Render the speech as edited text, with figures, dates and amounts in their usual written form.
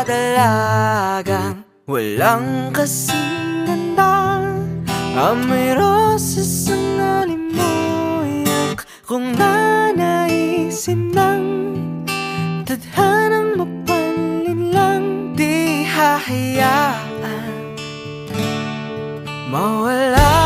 dalagang walang kasing ganda. Amoy roses ang alimoyak, kung nanaisin ng tadhanang mapanlin lang. Di hahayaan mawala